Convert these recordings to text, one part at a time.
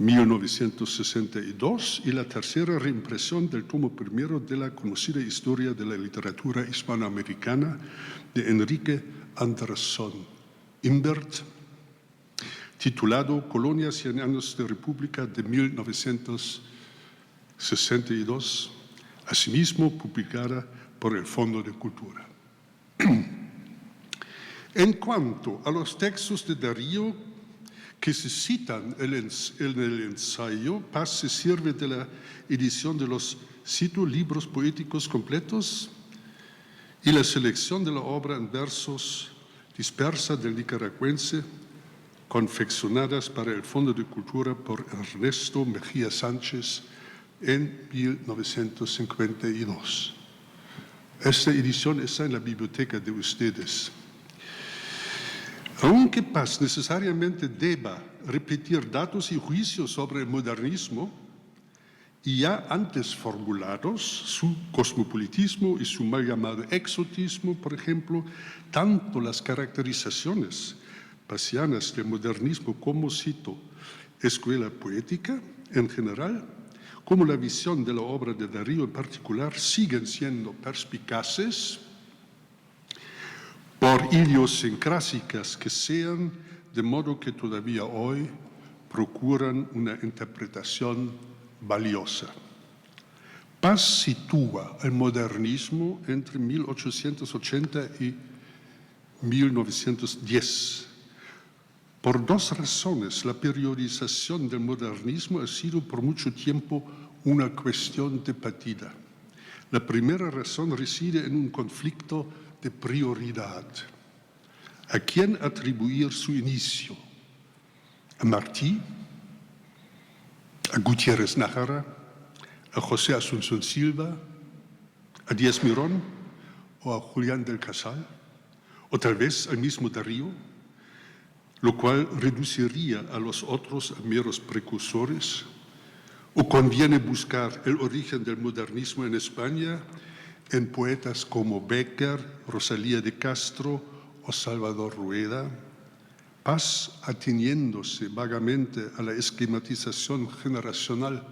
1962, y la tercera reimpresión del tomo primero de la conocida historia de la literatura hispanoamericana de Enrique Anderson Imbert, titulado Colonia, 100 años de República, de 1962, asimismo publicada por el Fondo de Cultura. En cuanto a los textos de Darío que se citan en el ensayo, Paz se sirve de la edición de los, cito, libros poéticos completos y la selección de la obra en versos dispersa del nicaragüense, confeccionadas para el Fondo de Cultura por Ernesto Mejía Sánchez en 1952. Esta edición está en la biblioteca de ustedes. Aunque Paz necesariamente deba repetir datos y juicios sobre el modernismo, y ya antes formulados, su cosmopolitismo y su mal llamado exotismo, por ejemplo, tanto las caracterizaciones pazianas del modernismo como, cito, escuela poética en general, como la visión de la obra de Darío en particular, siguen siendo perspicaces, por idiosincrásicas que sean, de modo que todavía hoy procuran una interpretación valiosa. Paz sitúa el modernismo entre 1880 y 1910. Por dos razones, la periodización del modernismo ha sido por mucho tiempo una cuestión debatida. La primera razón reside en un conflicto de prioridad. ¿A quién atribuir su inicio? ¿A Martí? ¿A Gutiérrez Nájera? ¿A José Asunción Silva? ¿A Díaz Mirón? ¿O a Julián del Casal? ¿O tal vez al mismo Darío? Lo cual reduciría a los otros a meros precursores. ¿O conviene buscar el origen del modernismo en España en poetas como Bécquer, Rosalía de Castro o Salvador Rueda? Paz, ateniéndose vagamente a la esquematización generacional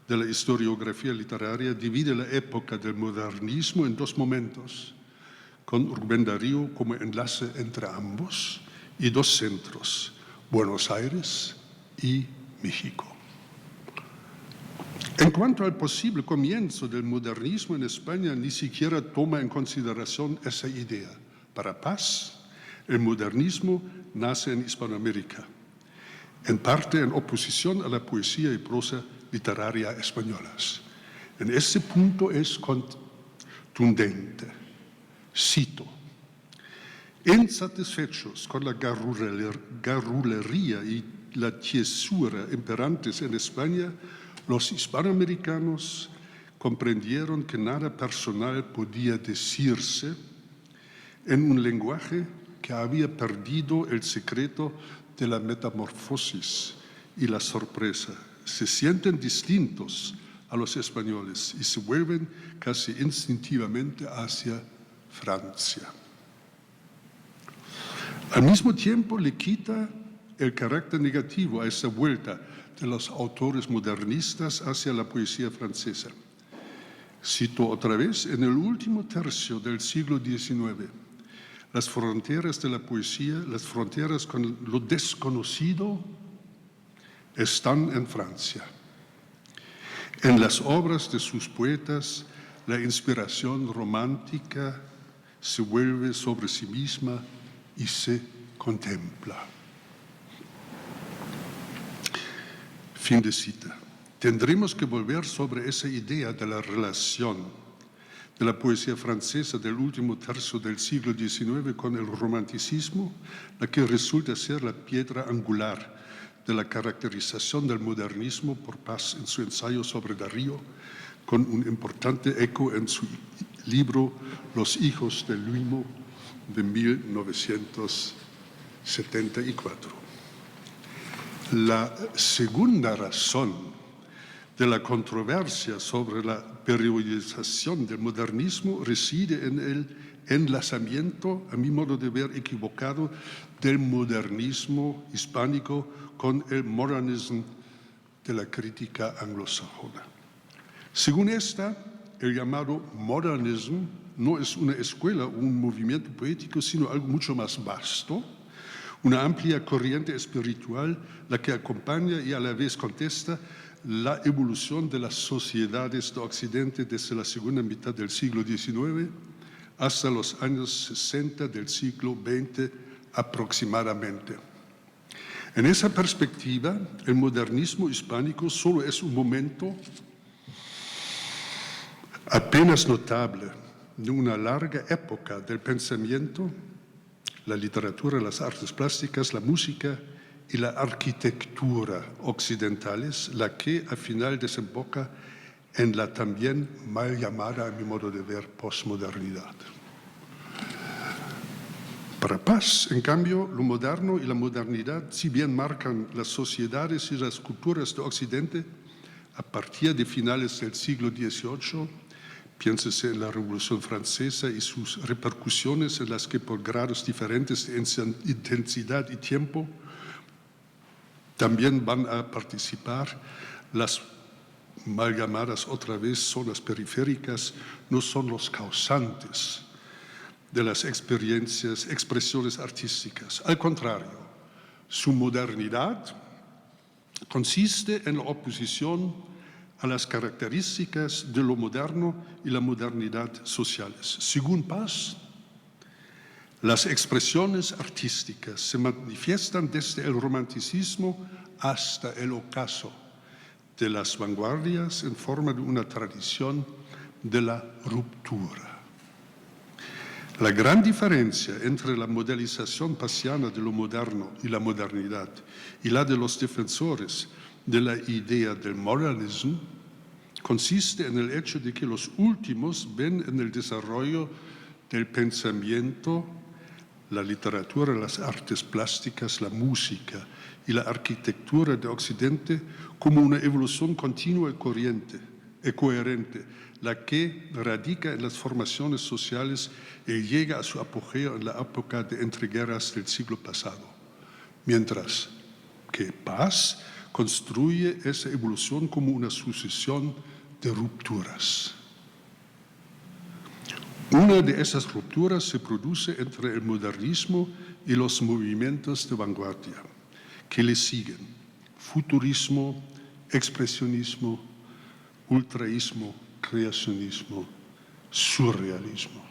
de la historiografía literaria, divide la época del modernismo en dos momentos, con Rubén Darío como enlace entre ambos, y dos centros, Buenos Aires y México. En cuanto al posible comienzo del modernismo en España, ni siquiera toma en consideración esa idea. Para Paz, el modernismo nace en Hispanoamérica, en parte en oposición a la poesía y prosa literaria españolas. En ese punto es contundente. Cito: insatisfechos con la garrulería y la tiesura imperantes en España, los hispanoamericanos comprendieron que nada personal podía decirse en un lenguaje que había perdido el secreto de la metamorfosis y la sorpresa. Se sienten distintos a los españoles y se vuelven casi instintivamente hacia Francia. Al mismo tiempo le quita el carácter negativo a esa vuelta de los autores modernistas hacia la poesía francesa. Cito otra vez: en el último tercio del siglo XIX, las fronteras de la poesía, las fronteras con lo desconocido, están en Francia. En las obras de sus poetas, la inspiración romántica se vuelve sobre sí misma y se contempla. Fin de cita. Tendremos que volver sobre esa idea de la relación de la poesía francesa del último tercio del siglo XIX con el romanticismo, la que resulta ser la piedra angular de la caracterización del modernismo por Paz en su ensayo sobre Darío, con un importante eco en su libro Los hijos del Limo de 1974. La segunda razón de la controversia sobre la periodización del modernismo reside en el enlazamiento, a mi modo de ver equivocado, del modernismo hispánico con el modernismo de la crítica anglosajona. Según esta, el llamado modernismo no es una escuela o un movimiento poético, sino algo mucho más vasto, una amplia corriente espiritual, la que acompaña y a la vez contesta la evolución de las sociedades de Occidente desde la segunda mitad del siglo XIX hasta los años 60 del siglo XX aproximadamente. En esa perspectiva, el modernismo hispánico solo es un momento apenas notable de una larga época del pensamiento, la literatura, las artes plásticas, la música y la arquitectura occidentales, la que al final desemboca en la también mal llamada, a mi modo de ver, posmodernidad. Para Paz, en cambio, lo moderno y la modernidad, si bien marcan las sociedades y las culturas de Occidente a partir de finales del siglo XVIII, piénsese en la Revolución Francesa y sus repercusiones en las que por grados diferentes de intensidad y tiempo también van a participar las mal llamadas otra vez zonas periféricas, no son los causantes de las expresiones artísticas. Al contrario, su modernidad consiste en la oposición a las características de lo moderno y la modernidad sociales. Según Paz, las expresiones artísticas se manifiestan desde el romanticismo hasta el ocaso de las vanguardias en forma de una tradición de la ruptura. La gran diferencia entre la modelización paciana de lo moderno y la modernidad y la de los defensores de la idea del modernismo consiste en el hecho de que los últimos ven en el desarrollo del pensamiento, la literatura, las artes plásticas, la música y la arquitectura de Occidente como una evolución continua y coherente, la que radica en las formaciones sociales y llega a su apogeo en la época de entreguerras del siglo pasado, mientras que Paz construye esa evolución como una sucesión de rupturas. Una de esas rupturas se produce entre el modernismo y los movimientos de vanguardia que le siguen: futurismo, expresionismo, ultraísmo, creacionismo, surrealismo.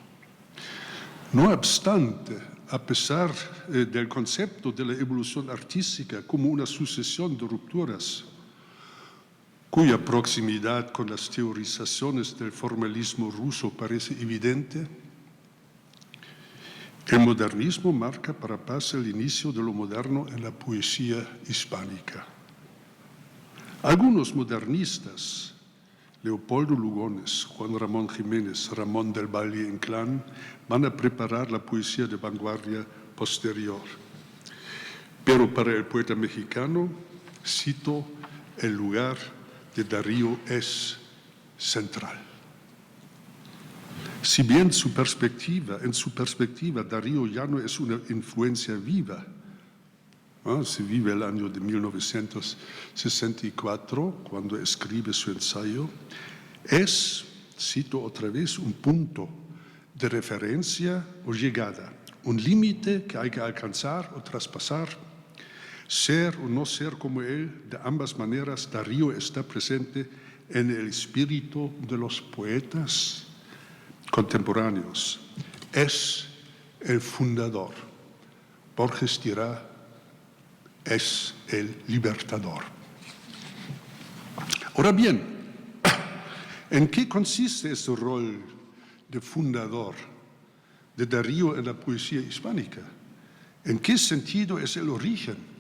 No obstante, a pesar del concepto de la evolución artística como una sucesión de rupturas, cuya proximidad con las teorizaciones del formalismo ruso parece evidente, el modernismo marca para Paz el inicio de lo moderno en la poesía hispánica. Algunos modernistas, Leopoldo Lugones, Juan Ramón Jiménez, Ramón del Valle Inclán, van a preparar la poesía de vanguardia posterior. Pero para el poeta mexicano, cito, el lugar de Darío es central. Si bien en su perspectiva, Darío ya no es una influencia viva, ¿no? Se vive el año de 1964, cuando escribe su ensayo, es, cito otra vez, un punto de referencia o llegada, un límite que hay que alcanzar o traspasar. Ser o no ser como él, de ambas maneras, Darío está presente en el espíritu de los poetas contemporáneos. Es el fundador. Borges dirá, es el libertador. Ahora bien, ¿en qué consiste ese rol de fundador de Darío en la poesía hispánica? ¿En qué sentido es el origen